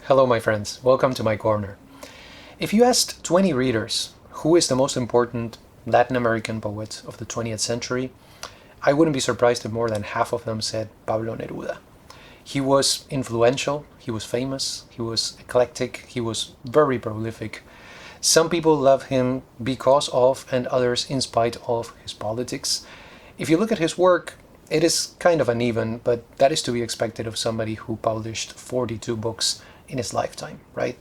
Hello my friends, welcome to my corner. If you asked 20 readers who is the most important Latin American poet of the 20th century, I wouldn't be surprised if more than half of them said Pablo Neruda. He was influential, he was famous, he was eclectic, he was very prolific. Some people love him because of and others in spite of his politics. If you look at his work, it is kind of uneven, but that is to be expected of somebody who published 42 books in his lifetime, right?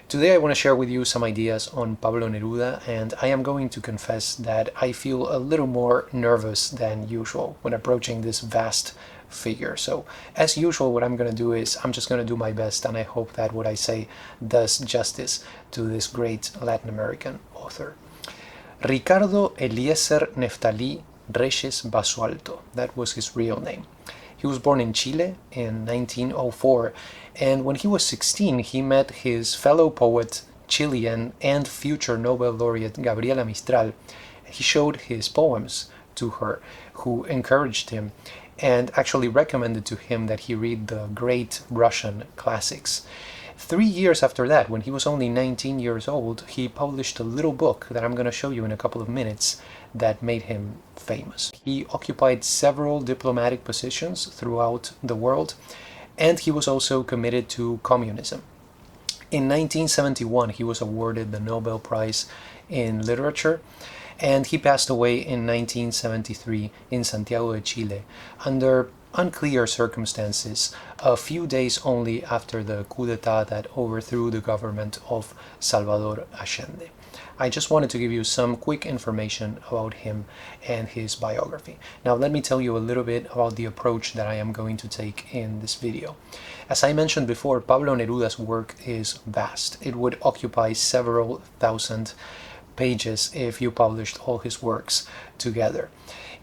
Today I want to share with you some ideas on Pablo Neruda, and I am going to confess that I feel a little more nervous than usual when approaching this vast figure. So as usual, what I'm going to do is I'm just going to do my best, and I hope that what I say does justice to this great Latin American author. Ricardo Eliezer Neftali Reyes Basualto, that was his real name. He was born in Chile in 1904, and when he was 16, he met his fellow poet, Chilean and future Nobel laureate Gabriela Mistral. He showed his poems to her, who encouraged him and actually recommended to him that he read the great Russian classics. 3 years after that, when he was only 19 years old, he published a little book that I'm going to show you in a couple of minutes that made him famous. He occupied several diplomatic positions throughout the world, and he was also committed to communism. In 1971, he was awarded the Nobel Prize in Literature, and he passed away in 1973 in Santiago de Chile under unclear circumstances, a few days only after the coup d'etat that overthrew the government of Salvador Allende. I just wanted to give you some quick information about him and his biography. Now let me tell you a little bit about the approach that I am going to take in this video. As I mentioned before, Pablo Neruda's work is vast. It would occupy several thousand pages if you published all his works together.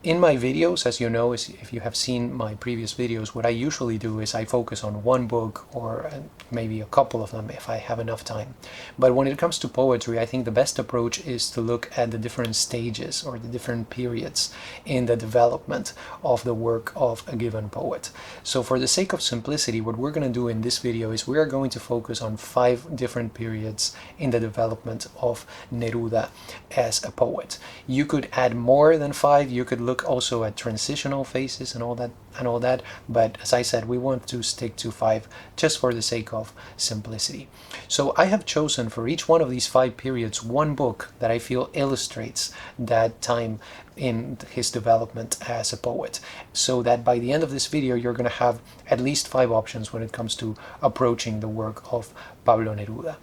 In my videos, as you know, if you have seen my previous videos, what I usually do is I focus on one book or maybe a couple of them if I have enough time. But when it comes to poetry, I think the best approach is to look at the different stages or the different periods in the development of the work of a given poet. So for the sake of simplicity, what we're going to do in this video is we are going to focus on 5 different periods in the development of Neruda as a poet. You could add more than 5, you could look also at transitional phases and all that, but as I said, we want to stick to 5 just for the sake of simplicity. So I have chosen for each one of these 5 periods one book that I feel illustrates that time in his development as a poet, so that by the end of this video you're going to have at least 5 options when it comes to approaching the work of Pablo Neruda.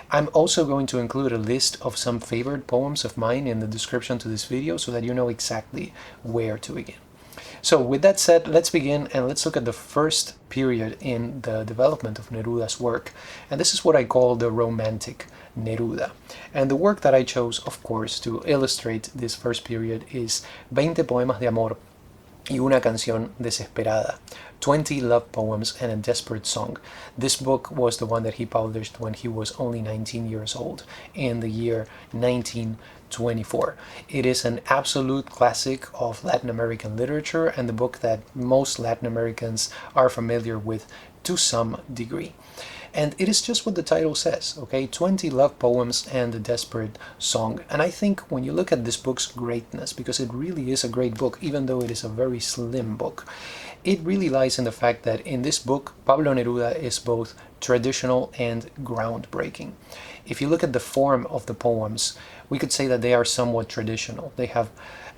I'm also going to include a list of some favorite poems of mine in the description to this video so that you know exactly where to begin. So with that said, let's begin and let's look at the first period in the development of Neruda's work. And this is what I call the Romantic Neruda. And the work that I chose, of course, to illustrate this first period is 20 poemas de amor y una canción desesperada, 20 love poems and a desperate song. This book was the one that he published when he was only 19 years old in the year 1924. It is an absolute classic of Latin American literature and the book that most Latin Americans are familiar with to some degree. And it is just what the title says, okay? 20 love poems and a desperate song. And I think when you look at this book's greatness, because it really is a great book, even though it is a very slim book, it really lies in the fact that in this book, Pablo Neruda is both traditional and groundbreaking. If you look at the form of the poems, we could say that they are somewhat traditional. They have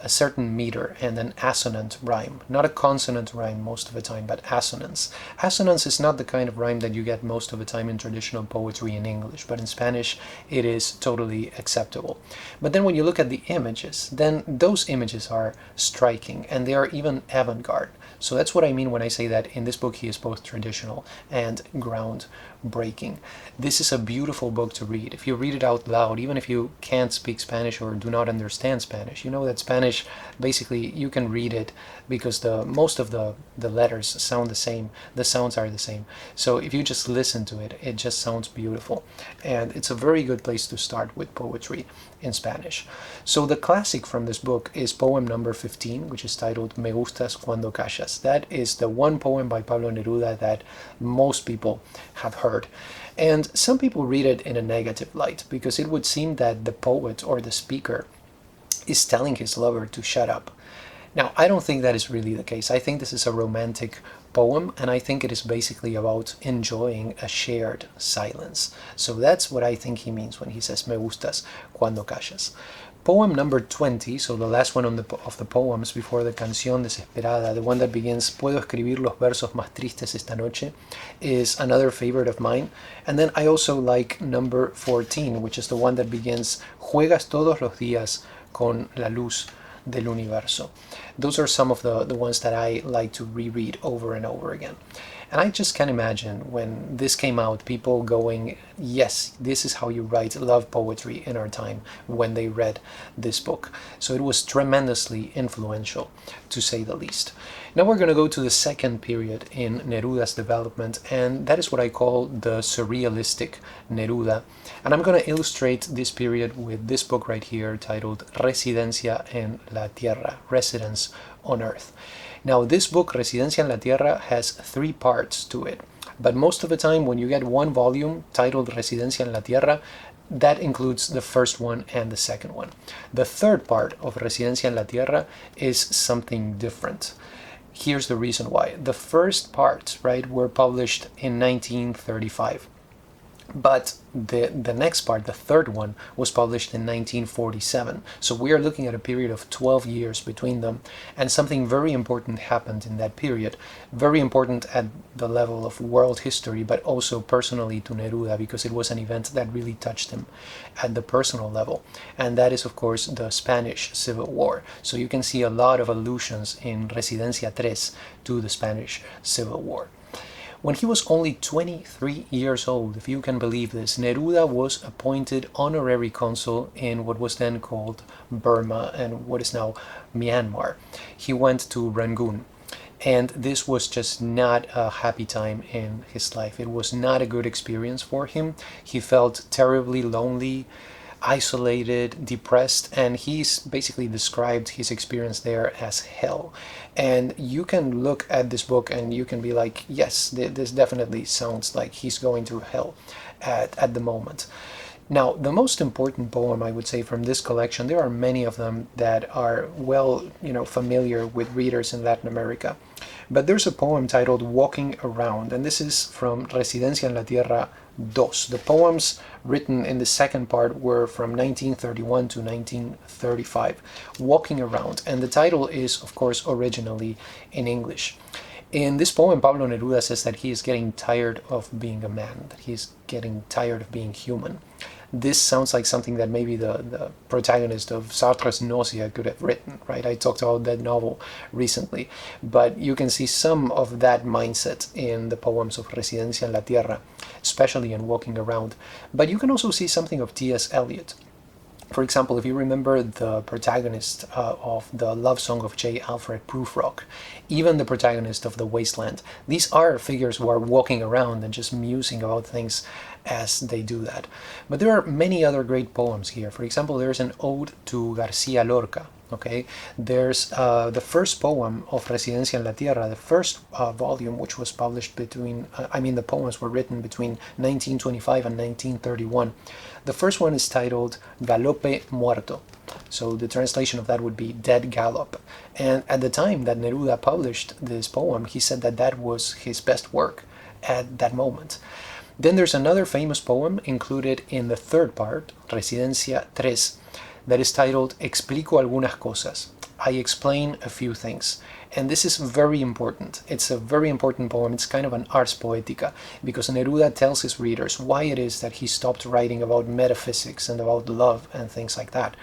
a certain meter and an assonant rhyme. Not a consonant rhyme most of the time, but assonance. Assonance is not the kind of rhyme that you get most of the time in traditional poetry in English, but in Spanish it is totally acceptable. But then when you look at the images, then those images are striking and they are even avant-garde. So that's what I mean when I say that in this book he is both traditional and groundbreaking. This is a beautiful book to read. If you read it out loud, even if you can't speak Spanish or do not understand Spanish, you know that Spanish, basically you can read it because most of the letters sound the same, the sounds are the same. So if you just listen to it, it just sounds beautiful. And it's a very good place to start with poetry in Spanish. So the classic from this book is poem number 15, which is titled Me gustas cuando callas. Nerudas. That is the one poem by Pablo Neruda that most people have heard. And some people read it in a negative light because it would seem that the poet or the speaker is telling his lover to shut up. Now, I don't think that is really the case. I think this is a romantic poem, and I think it is basically about enjoying a shared silence. So that's what I think he means when he says me gustas cuando callas. Poem number 20, so the last one of the poems before the Canción Desesperada, the one that begins Puedo escribir los versos más tristes esta noche, is another favorite of mine. And then I also like number 14, which is the one that begins Juegas todos los días con la luz del universo. Those are some of the ones that I like to reread over and over again. And I just can't imagine when this came out, people going, yes, this is how you write love poetry in our time, when they read this book. So it was tremendously influential, to say the least. Now we're going to go to the second period in Neruda's development, and that is what I call the surrealistic Neruda. And I'm going to illustrate this period with this book right here titled Residencia en la Tierra, Residence on Earth. Now this book, Residencia en la Tierra, has 3 parts to it, but most of the time when you get one volume titled Residencia en la Tierra, that includes the first one and the second one. The third part of Residencia en la Tierra is something different. Here's the reason why. The first parts, right, were published in 1935. But the next part, the third one, was published in 1947. So we are looking at a period of 12 years between them, and something very important happened in that period. Very important at the level of world history, but also personally to Neruda, because it was an event that really touched him at the personal level. And that is, of course, the Spanish Civil War. So you can see a lot of allusions in Residencia 3 to the Spanish Civil War. When he was only 23 years old, if you can believe this, Neruda was appointed honorary consul in what was then called Burma and what is now Myanmar. He went to Rangoon, and this was just not a happy time in his life. It was not a good experience for him. He felt terribly lonely, isolated, depressed, and he's basically described his experience there as hell. And you can look at this book and you can be like, yes, this definitely sounds like he's going through hell at the moment. Now, the most important poem, I would say, from this collection, there are many of them that are well, familiar with readers in Latin America. But there's a poem titled Walking Around, and this is from Residencia en la Tierra 2. The poems written in the second part were from 1931 to 1935, Walking Around, and the title is, of course, originally in English. In this poem, Pablo Neruda says that he is getting tired of being a man, that he's getting tired of being human. This sounds like something that maybe the protagonist of Sartre's Nausea could have written, right? I talked about that novel recently, but you can see some of that mindset in the poems of Residencia en la Tierra, especially in Walking Around. But you can also see something of T.S. Eliot. For example, if you remember the protagonist of the love song of J. Alfred Prufrock, even the protagonist of The Wasteland, these are figures who are walking around and just musing about things as they do that. But there are many other great poems here. For example, there's an ode to Garcia Lorca. Okay, there's the first poem of Residencia en la Tierra, the first volume, which was published between, the poems were written between 1925 and 1931. The first one is titled Galope Muerto. So the translation of that would be Dead Gallop. And at the time that Neruda published this poem, he said that that was his best work at that moment. Then there's another famous poem included in the third part, Residencia 3, that is titled Explico algunas cosas. I explain a few things. And this is very important. It's a very important poem. It's kind of an ars poetica, because Neruda tells his readers why it is that he stopped writing about metaphysics and about love and things like that.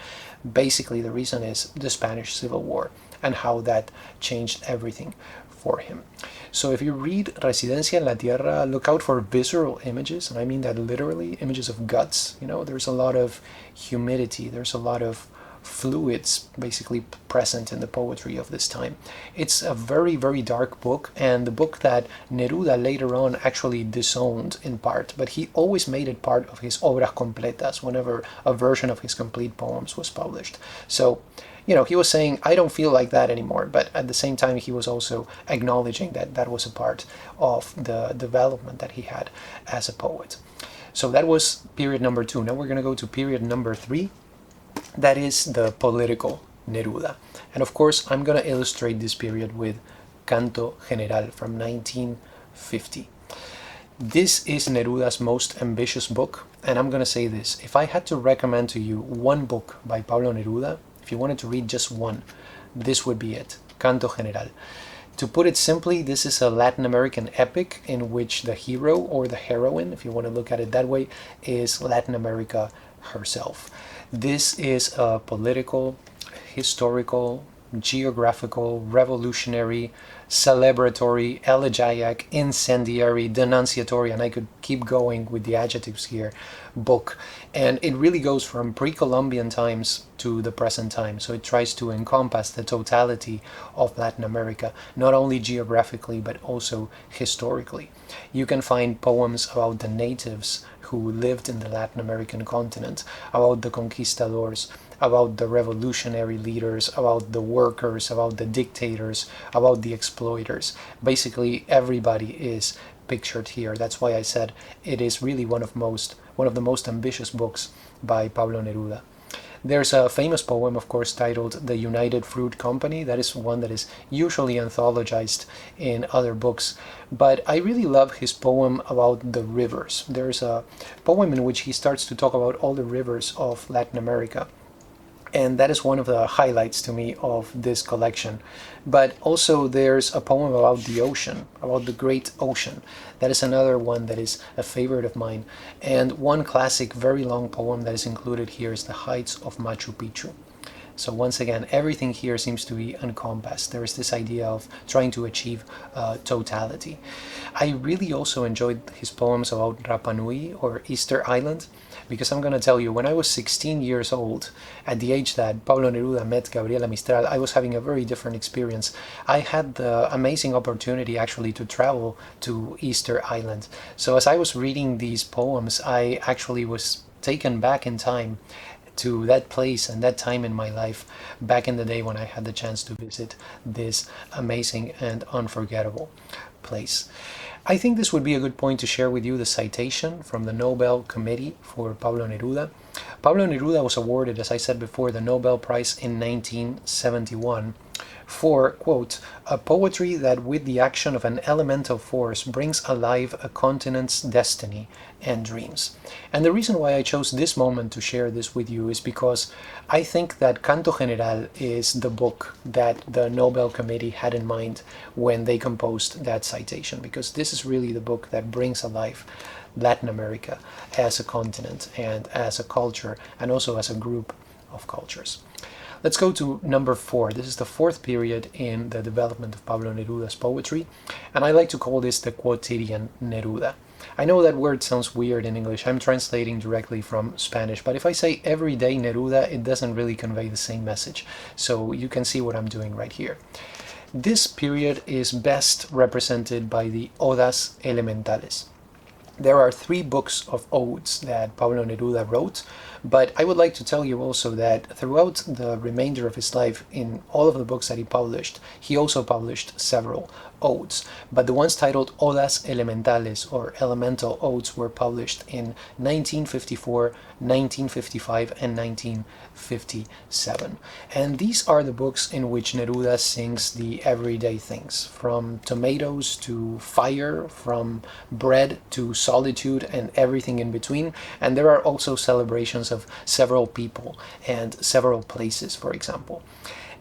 Basically, the reason is the Spanish Civil War and how that changed everything for him. So if you read Residencia en la Tierra, look out for visceral images, and I mean that literally, images of guts. There's a lot of humidity, there's a lot of fluids basically present in the poetry of this time. It's a very, very dark book, and the book that Neruda later on actually disowned in part, but he always made it part of his obras completas whenever a version of his complete poems was published. So, he was saying, I don't feel like that anymore. But at the same time, he was also acknowledging that that was a part of the development that he had as a poet. So that was period number 2. Now we're going to go to period number 3. That is the political Neruda. And of course, I'm going to illustrate this period with Canto General from 1950. This is Neruda's most ambitious book, and I'm going to say this. If I had to recommend to you one book by Pablo Neruda, if you wanted to read just one, this would be it, Canto General. To put it simply, this is a Latin American epic in which the hero or the heroine, if you want to look at it that way, is Latin America herself. This is a political, historical, geographical, revolutionary, celebratory, elegiac, incendiary, denunciatory, and I could keep going with the adjectives here, book. And it really goes from pre-Columbian times to the present time. So it tries to encompass the totality of Latin America, not only geographically, but also historically. You can find poems about the natives who lived in the Latin American continent, about the conquistadors, about the revolutionary leaders, about the workers, about the dictators, about the exploiters. Basically, everybody is pictured here. That's why I said it is really one of the most ambitious books by Pablo Neruda. There's a famous poem, of course, titled The United Fruit Company. That is one that is usually anthologized in other books. But I really love his poem about the rivers. There's a poem in which he starts to talk about all the rivers of Latin America. And that is one of the highlights to me of this collection. But also there's a poem about the ocean, about the great ocean. That is another one that is a favorite of mine. And one classic, very long poem that is included here is The Heights of Machu Picchu. So once again, everything here seems to be encompassed. There is this idea of trying to achieve totality. I really also enjoyed his poems about Rapa Nui or Easter Island, because I'm going to tell you, when I was 16 years old, at the age that Pablo Neruda met Gabriela Mistral, I was having a very different experience. I had the amazing opportunity actually to travel to Easter Island. So as I was reading these poems, I actually was taken back in time to that place and that time in my life back in the day when I had the chance to visit this amazing and unforgettable place. I think this would be a good point to share with you the citation from the Nobel Committee for Pablo Neruda. Pablo Neruda was awarded, as I said before, the Nobel Prize in 1971 for, quote, a poetry that with the action of an elemental force brings alive a continent's destiny and dreams. And the reason why I chose this moment to share this with you is because I think that Canto General is the book that the Nobel Committee had in mind when they composed that citation, because this is really the book that brings alive Latin America as a continent and as a culture and also as a group of cultures. Let's go to number 4. This is the 4th period in the development of Pablo Neruda's poetry, and I like to call this the quotidian Neruda. I know that word sounds weird in English. I'm translating directly from Spanish, but if I say everyday Neruda, it doesn't really convey the same message. So you can see what I'm doing right here. This period is best represented by the Odas Elementales. There are 3 books of odes that Pablo Neruda wrote, but I would like to tell you also that throughout the remainder of his life, in all of the books that he published, he also published several odes. But the ones titled Odas Elementales, or Elemental Odes, were published in 1954, 1955, and 1957. And these are the books in which Neruda sings the everyday things, from tomatoes to fire, from bread to solitude, and everything in between. And there are also celebrations of several people and several places, for example.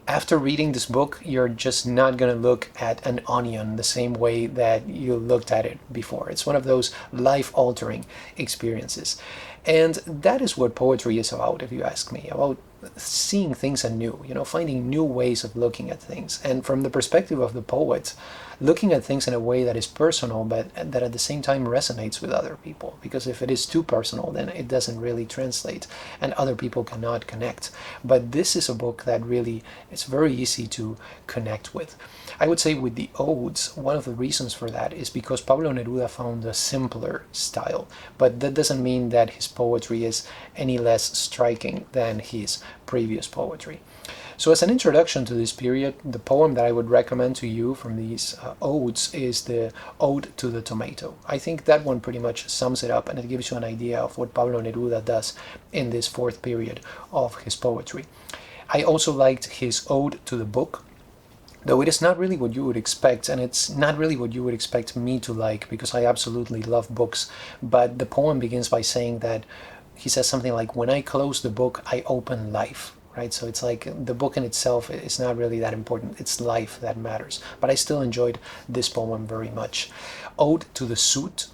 After reading this book, you're just not going to look at an onion the same way that you looked at it before. It's one of those life-altering experiences. And that is what poetry is about, if you ask me, about seeing things anew, finding new ways of looking at things. And from the perspective of the poet, looking at things in a way that is personal, but that at the same time resonates with other people. Because if it is too personal, then it doesn't really translate and other people cannot connect. But this is a book that really, it's very easy to connect with. I would say with the odes, one of the reasons for that is because Pablo Neruda found a simpler style. But that doesn't mean that his poetry is any less striking than his previous poetry. So as an introduction to this period, the poem that I would recommend to you from these odes is the Ode to the Tomato. I think that one pretty much sums it up, and it gives you an idea of what Pablo Neruda does in this fourth period of his poetry. I also liked his Ode to the Book, though it is not really what you would expect, and it's not really what you would expect me to like, because I absolutely love books. But the poem begins by saying that he says something like, when I close the book, I open life. Right? So it's like the book in itself is not really that important. It's life that matters. But I still enjoyed this poem very much. Ode to the Suit,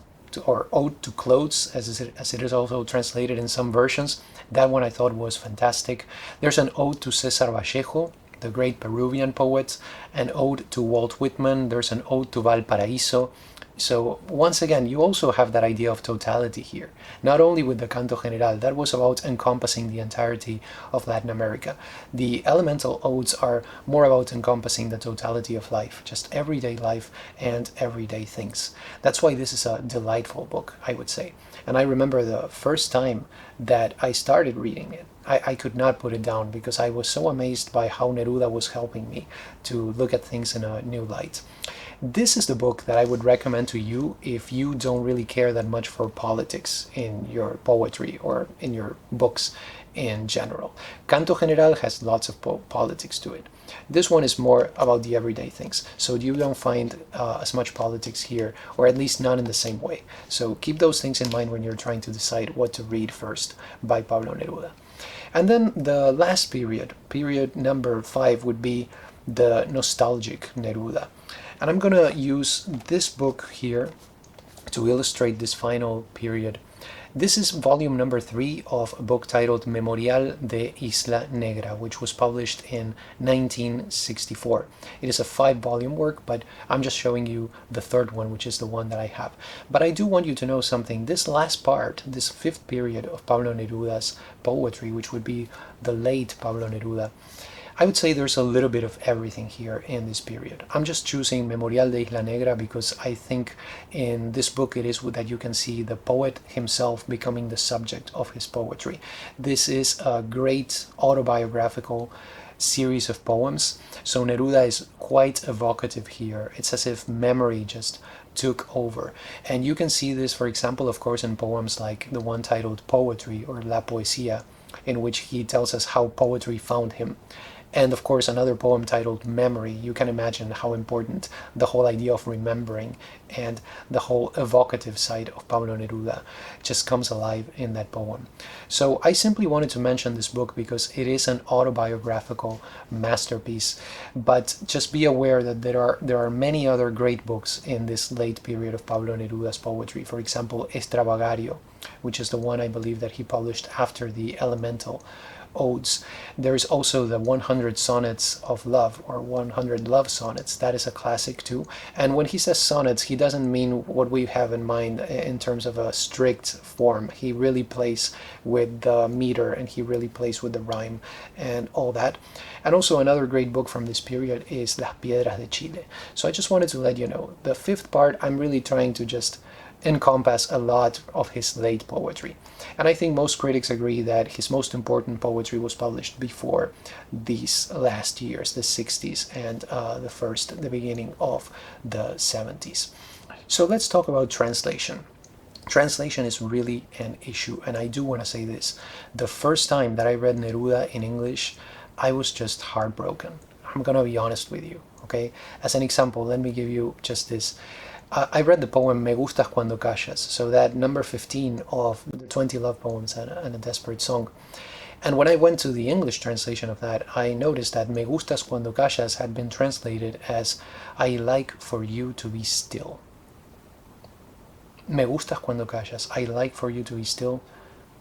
or Ode to Clothes, as it is also translated in some versions. That one I thought was fantastic. There's an Ode to Cesar Vallejo, the great Peruvian poet, an Ode to Walt Whitman. There's an Ode to Valparaíso. So once again, you also have that idea of totality here. Not only with the Canto General, that was about encompassing the entirety of Latin America. The elemental odes are more about encompassing the totality of life, just everyday life and everyday things. That's why this is a delightful book, I would say. And I remember the first time that I started reading it, I could not put it down, because I was so amazed by how Neruda was helping me to look at things in a new light. This is the book that I would recommend to you if you don't really care that much for politics in your poetry or in your books in general. Canto General has lots of politics to it. This one is more about the everyday things, so you don't find as much politics here, or at least not in the same way. So keep those things in mind when you're trying to decide what to read first by Pablo Neruda. And then the last period, period number 5, would be the nostalgic Neruda. And I'm going to use this book here to illustrate this final period. This is volume number 3 of a book titled Memorial de Isla Negra, which was published in 1964. It is a 5-volume work, but I'm just showing you the third one, which is the one that I have. But I do want you to know something. This last part, this 5th period of Pablo Neruda's poetry, which would be the late Pablo Neruda, I would say there's a little bit of everything here in this period. I'm just choosing Memorial de Isla Negra because I think in this book it is that you can see the poet himself becoming the subject of his poetry. This is a great autobiographical series of poems, so Neruda is quite evocative here. It's as if memory just took over. And you can see this, for example, of course, in poems like the one titled Poetry, or La Poesía, in which he tells us how poetry found him. And of course, another poem titled Memory. You can imagine how important the whole idea of remembering and the whole evocative side of Pablo Neruda just comes alive in that poem. So I simply wanted to mention this book because it is an autobiographical masterpiece. But just be aware that there are many other great books in this late period of Pablo Neruda's poetry. For example, Extravagario, which is the one I believe that he published after the Elemental Odes. There's also the 100 Sonnets of Love, or 100 Love Sonnets. That is a classic too. And when he says sonnets, he doesn't mean what we have in mind in terms of a strict form. He really plays with the meter, and he really plays with the rhyme and all that. And also another great book from this period is Las Piedras de Chile. So I just wanted to let you know, the 5th part, I'm really trying to just encompass a lot of his late poetry. And I think most critics agree that his most important poetry was published before these last years, the 60s and the beginning of the 70s. So let's talk about translation. Translation is really an issue, and I do want to say this. The first time that I read Neruda in English, I was just heartbroken. I'm going to be honest with you, okay? As an example, let me give you just this. I read the poem Me Gustas Cuando Callas, so that number 15 of the 20 love poems and a desperate song. And when I went to the English translation of that, I noticed that Me Gustas Cuando Callas had been translated as I like for you to be still. Me gustas cuando callas. I like for you to be still.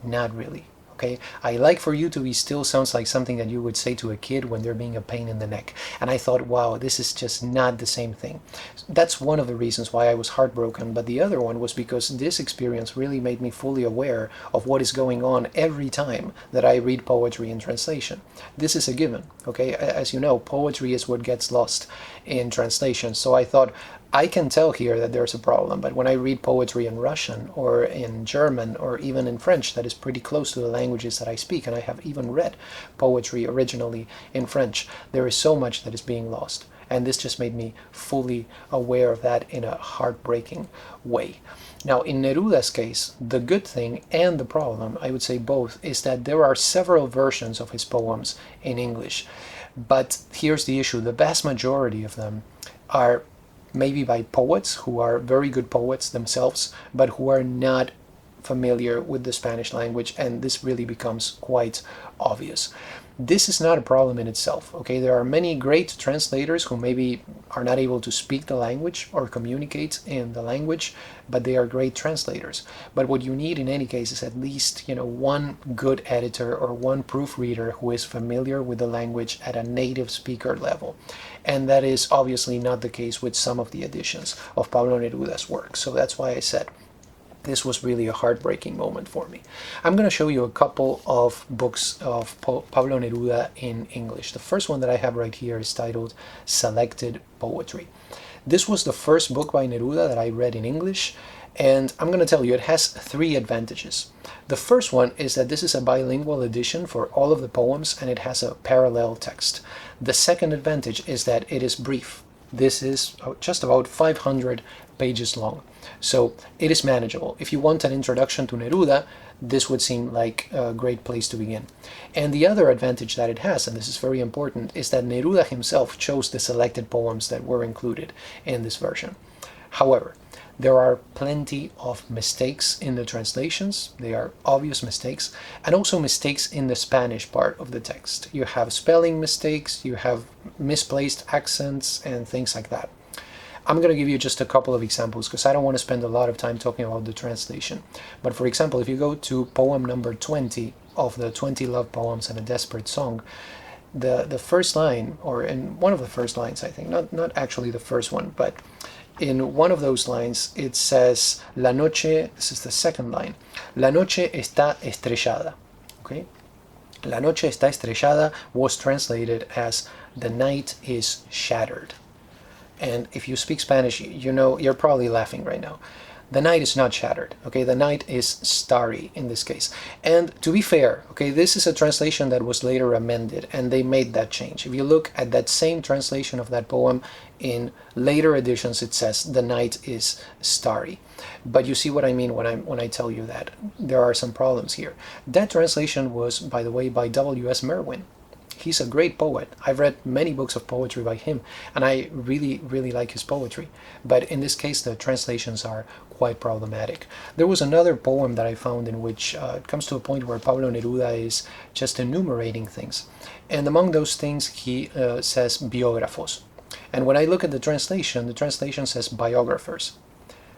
Not really. Okay, I like for you to be still sounds like something that you would say to a kid when they're being a pain in the neck. And I thought, wow, this is just not the same thing. That's one of the reasons why I was heartbroken. But the other one was because this experience really made me fully aware of what is going on every time that I read poetry in translation. This is a given. Okay, as you know, poetry is what gets lost in translation. So I thought, I can tell here that there's a problem, but when I read poetry in Russian or in German or even in French, that is pretty close to the languages that I speak, and I have even read poetry originally in French, there is so much that is being lost. And this just made me fully aware of that in a heartbreaking way. Now, in Neruda's case, the good thing and the problem, I would say both, is that there are several versions of his poems in English. But here's the issue: the vast majority of them are maybe by poets who are very good poets themselves, but who are not familiar with the Spanish language, and this really becomes quite obvious. This is not a problem in itself, okay? There are many great translators who maybe are not able to speak the language or communicate in the language, but they are great translators. But what you need in any case is at least, one good editor or one proofreader who is familiar with the language at a native speaker level. And that is obviously not the case with some of the editions of Pablo Neruda's work. So that's why I said this was really a heartbreaking moment for me. I'm going to show you a couple of books of Pablo Neruda in English. The first one that I have right here is titled Selected Poetry. This was the first book by Neruda that I read in English, and I'm going to tell you it has three advantages. The first one is that this is a bilingual edition for all of the poems, and it has a parallel text. The second advantage is that it is brief. This is just about 500 pages long. So it is manageable. If you want an introduction to Neruda, this would seem like a great place to begin. And the other advantage that it has, and this is very important, is that Neruda himself chose the selected poems that were included in this version. However, there are plenty of mistakes in the translations. They are obvious mistakes, and also mistakes in the Spanish part of the text. You have spelling mistakes, you have misplaced accents, and things like that. I'm going to give you just a couple of examples because I don't want to spend a lot of time talking about the translation. But for example, if you go to poem number 20 of the 20 Love Poems and a Desperate Song, the first line, or in one of the first lines, I think, not actually the first one, but in one of those lines, it says, La noche, this is the second line, La noche está estrellada, okay? La noche está estrellada was translated as the night is shattered. And if you speak Spanish, you're probably laughing right now. The night is not shattered, okay? The night is starry in this case. And to be fair, okay, this is a translation that was later amended, and they made that change. If you look at that same translation of that poem, in later editions it says the night is starry. But you see what I mean when I tell you that. There are some problems here. That translation was, by the way, by W.S. Merwin. He's a great poet. I've read many books of poetry by him, and I really, really like his poetry. But in this case, the translations are quite problematic. There was another poem that I found in which it comes to a point where Pablo Neruda is just enumerating things. And among those things, he says biógrafos. And when I look at the translation says biographers.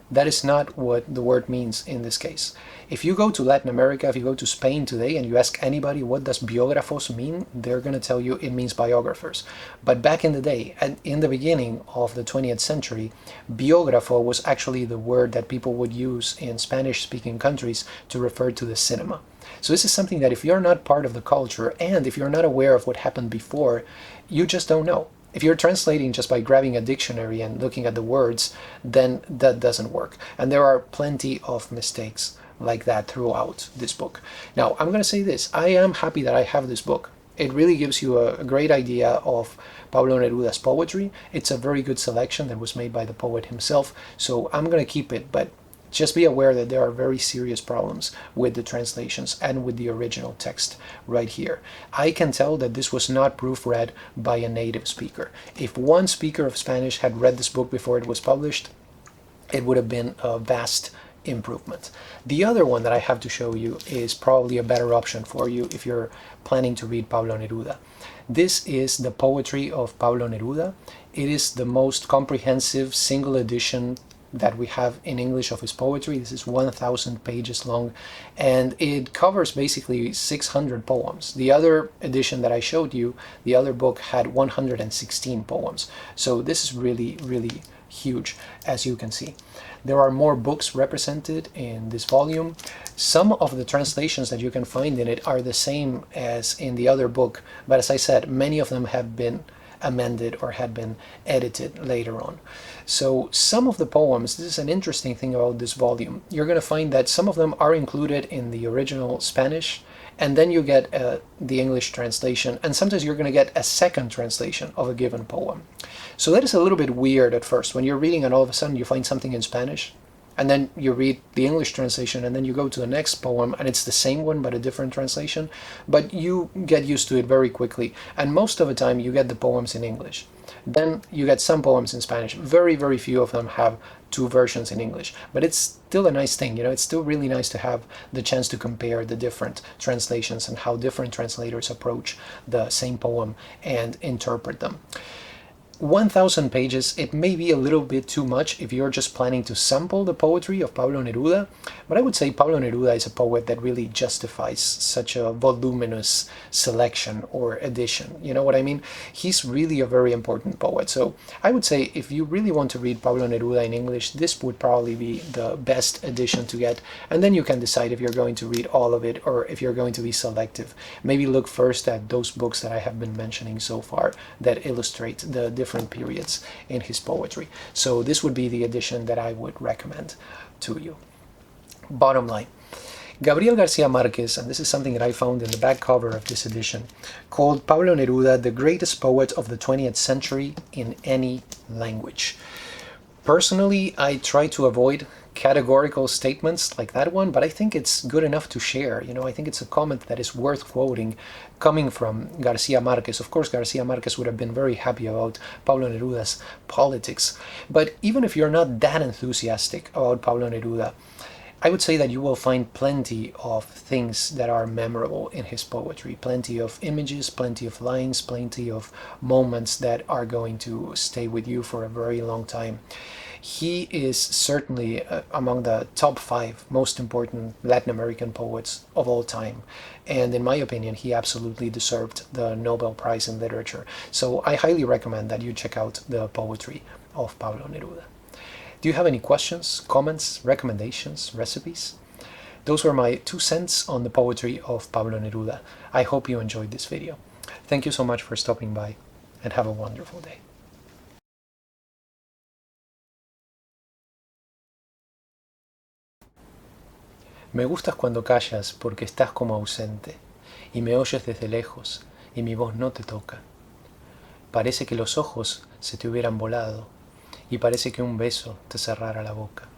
That is not what the word means in this case. If you go to Latin America, if you go to Spain today and you ask anybody what does biógrafos mean, they're going to tell you it means biographers. But back in the day, and in the beginning of the 20th century, biógrafo was actually the word that people would use in Spanish-speaking countries to refer to the cinema. So this is something that if you're not part of the culture and if you're not aware of what happened before, you just don't know. If you're translating just by grabbing a dictionary and looking at the words, then that doesn't work. And there are plenty of mistakes like that throughout this book. Now, I'm going to say this. I am happy that I have this book. It really gives you a great idea of Pablo Neruda's poetry. It's a very good selection that was made by the poet himself. So I'm going to keep it, but just be aware that there are very serious problems with the translations and with the original text right here. I can tell that this was not proofread by a native speaker. If one speaker of Spanish had read this book before it was published, it would have been a vast improvement. The other one that I have to show you is probably a better option for you if you're planning to read Pablo Neruda. This is the poetry of Pablo Neruda. It is the most comprehensive single edition that we have in English of his poetry. This is 1,000 pages long, and it covers basically 600 poems. The other edition that I showed you, the other book, had 116 poems. So this is really, really huge, as you can see. There are more books represented in this volume. Some of the translations that you can find in it are the same as in the other book, but as I said, many of them have been amended or had been edited later on. So some of the poems, this is an interesting thing about this volume, you're going to find that some of them are included in the original Spanish, and then you get the English translation, and sometimes you're going to get a second translation of a given poem. So that is a little bit weird at first when you're reading and all of a sudden you find something in Spanish, and then you read the English translation, and then you go to the next poem and it's the same one but a different translation. But you get used to it very quickly, and most of the time you get the poems in English. Then you get some poems in Spanish. Very, very few of them have two versions in English, but it's still a nice thing. It's still really nice to have the chance to compare the different translations and how different translators approach the same poem and interpret them. 1,000 pages, it may be a little bit too much if you're just planning to sample the poetry of Pablo Neruda, but I would say Pablo Neruda is a poet that really justifies such a voluminous selection or edition. You know what I mean? He's really a very important poet. So I would say if you really want to read Pablo Neruda in English, this would probably be the best edition to get, and then you can decide if you're going to read all of it or if you're going to be selective. Maybe look first at those books that I have been mentioning so far that illustrate the different periods in his poetry. So this would be the edition that I would recommend to you. Bottom line, Gabriel Garcia Marquez, and this is something that I found in the back cover of this edition, called Pablo Neruda the greatest poet of the 20th century in any language. Personally, I try to avoid categorical statements like that one, but I think it's good enough to share. I think it's a comment that is worth quoting coming from Garcia Marquez. Of course, Garcia Marquez would have been very happy about Pablo Neruda's politics, but even if you're not that enthusiastic about Pablo Neruda, I would say that you will find plenty of things that are memorable in his poetry, plenty of images, plenty of lines, plenty of moments that are going to stay with you for a very long time. He is certainly among the top 5 most important Latin American poets of all time. And in my opinion, he absolutely deserved the Nobel Prize in Literature. So I highly recommend that you check out the poetry of Pablo Neruda. Do you have any questions, comments, recommendations, recipes? Those were my 2 cents on the poetry of Pablo Neruda. I hope you enjoyed this video. Thank you so much for stopping by, and have a wonderful day. Me gustas cuando callas porque estás como ausente, y me oyes desde lejos, y mi voz no te toca. Parece que los ojos se te hubieran volado, y parece que un beso te cerrara la boca.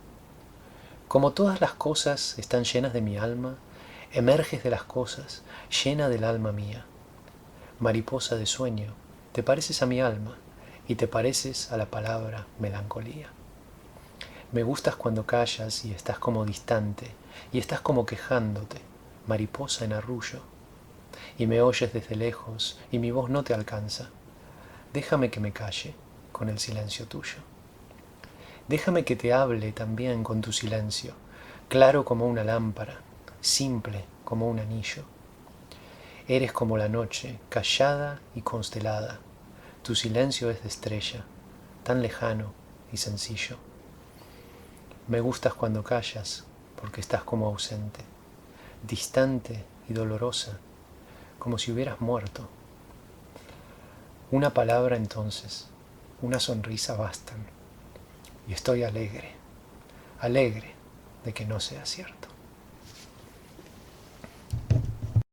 Como todas las cosas están llenas de mi alma, emerges de las cosas, llena del alma mía. Mariposa de sueño, te pareces a mi alma, y te pareces a la palabra melancolía. Me gustas cuando callas y estás como distante, y estás como quejándote, mariposa en arrullo, y me oyes desde lejos, y mi voz no te alcanza. Déjame que me calle con el silencio tuyo. Déjame que te hable también con tu silencio, claro como una lámpara, simple como un anillo. Eres como la noche, callada y constelada. Tu silencio es de estrella, tan lejano y sencillo. Me gustas cuando callas, porque estás como ausente, distante y dolorosa, como si hubieras muerto. Una palabra entonces, una sonrisa bastan, y estoy alegre, alegre de que no sea cierto.